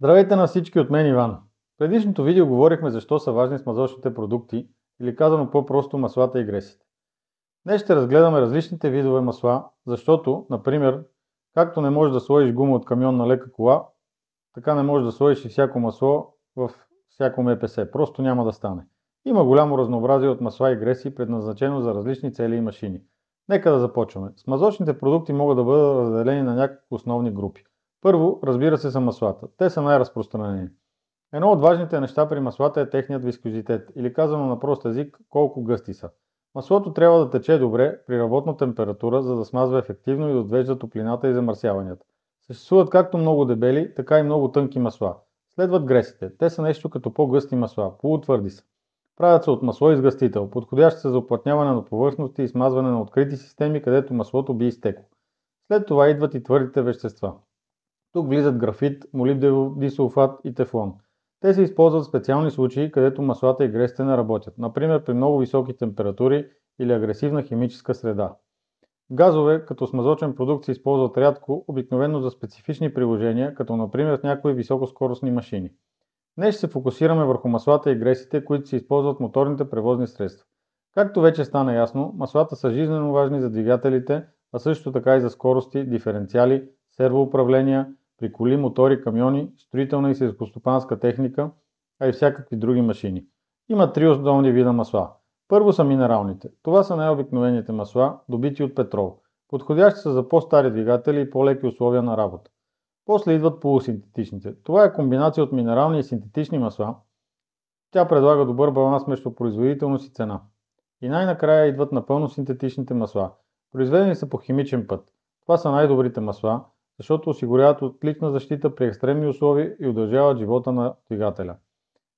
Здравейте на всички, от мен Иван. В предишното видео говорихме защо са важни смазочните продукти, или казано по-просто маслата и гресите. Днес ще разгледаме различните видове масла, защото, например, както не можеш да сложиш гума от камион на лека кола, така не можеш да сложиш и всяко масло в всяко МПС. Просто няма да стане. Има голямо разнообразие от масла и греси, предназначено за различни цели и машини. Нека да започваме. Смазочните продукти могат да бъдат разделени на няколко основни групи. Първо, разбира се, са маслата. Те са най-разпространени. Едно от важните неща при маслата е техният вискозитет, или казано на прост език, колко гъсти са. Маслото трябва да тече добре при работна температура, за да смазва ефективно и да отвежда топлината и замърсяванията. Съществуват както много дебели, така и много тънки масла. Следват гресите. Те са нещо като по-гъсти масла, полутвърди са. Правят се от масло изгъстител, подходящ са за уплътняване на повърхности и смазване на открити системи, където маслото би изтекло. След това идват и твърдите вещества. Тук влизат графит, молибденов дисулфат и тефлон. Те се използват в специални случаи, където маслата и гресите не работят, например при много високи температури или агресивна химическа среда. Газове като смазочен продукт се използват рядко, обикновено за специфични приложения, като например в някои високоскоростни машини. Днес ще се фокусираме върху маслата и гресите, които се използват в моторните превозни средства. Както вече стана ясно, маслата са жизнено важни за двигателите, а също така и за скорости, диференциали, сервоуправления, при коли, мотори, камиони, строителна и селскостопанска техника, а и всякакви други машини. Има три основни вида масла. Първо са минералните. Това са най-обикновените масла, добити от петрол. Подходящи са за по-стари двигатели и по-леки условия на работа. После идват полусинтетичните. Това е комбинация от минерални и синтетични масла. Тя предлага добър баланс между производителност и цена. И най-накрая идват напълно синтетичните масла. Произведени са по химичен път. Това са най-добрите масла, защото осигуряват отлична защита при екстремни условия и удължават живота на двигателя.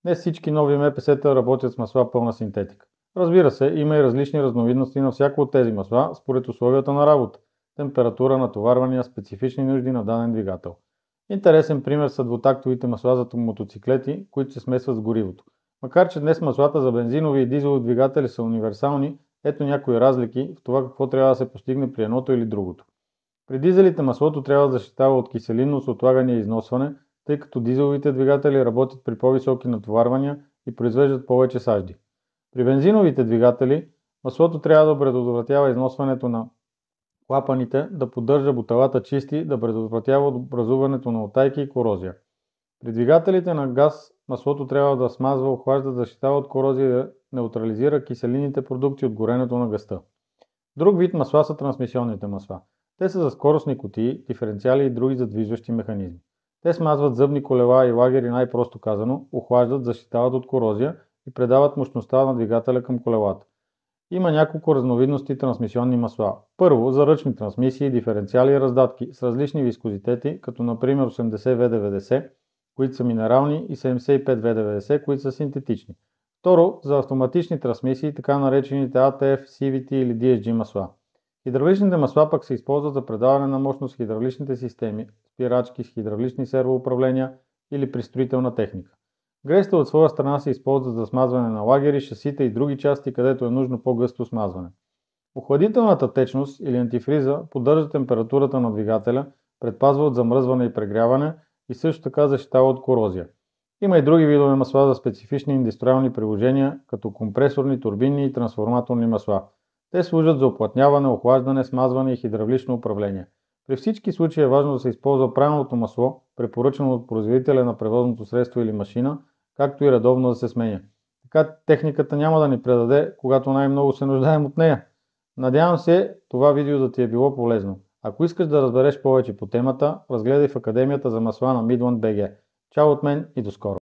Днес всички нови МПС-та работят с масла пълна синтетика. Разбира се, има и различни разновидности на всяко от тези масла, според условията на работа, температура, натоварвания, специфични нужди на даден двигател. Интересен пример са двутактовите масла за мотоциклети, които се смесват с горивото. Макар че днес маслата за бензинови и дизелови двигатели са универсални, ето някои разлики в това какво трябва да се постигне при едното или другото. При дизелите маслото трябва да защитава от киселинност, отлагане и износване, тъй като дизеловите двигатели работят при по-високи натоварвания и произвеждат повече сажди. При бензиновите двигатели маслото трябва да предотвратява износването на клапаните, да поддържа буталата чисти, да предотвратява образуването на утайки и корозия. При двигателите на газ маслото трябва да смазва, охлажда, защитава от корозия и да неутрализира киселинните продукти от горенето на газта. Друг вид масла са трансмисионните масла. Те са за скоростни кутии, диференциали и други задвижващи механизми. Те смазват зъбни колела и лагери, най-просто казано, охлаждат, защитават от корозия и предават мощността на двигателя към колелата. Има няколко разновидности трансмисионни масла. Първо, за ръчни трансмисии, диференциали и раздатки с различни вискозитети, като например 80V90, които са минерални, и 75V90, които са синтетични. Второ, за автоматични трансмисии, така наречените ATF, CVT или DSG масла. Хидравличните масла пък се използват за предаване на мощност в хидравличните системи, спирачки с хидравлични сервоуправления или при строителна техника. Гресите от своя страна се използват за смазване на лагери, шасита и други части, където е нужно по-гъсто смазване. Охладителната течност или антифриза поддържа температурата на двигателя, предпазва от замръзване и прегряване и също така защитава от корозия. Има и други видове масла за специфични индустриални приложения, като компресорни, турбинни и трансформаторни масла. Те служат за уплътняване, охлаждане, смазване и хидравлично управление. При всички случаи е важно да се използва правилното масло, препоръчано от производителя на превозното средство или машина, както и редовно да се сменя. Така техниката няма да ни предаде, когато най-много се нуждаем от нея. Надявам се това видео да ти е било полезно. Ако искаш да разбереш повече по темата, разгледай в Академията за масла на Midland BG. Чао от мен и до скоро!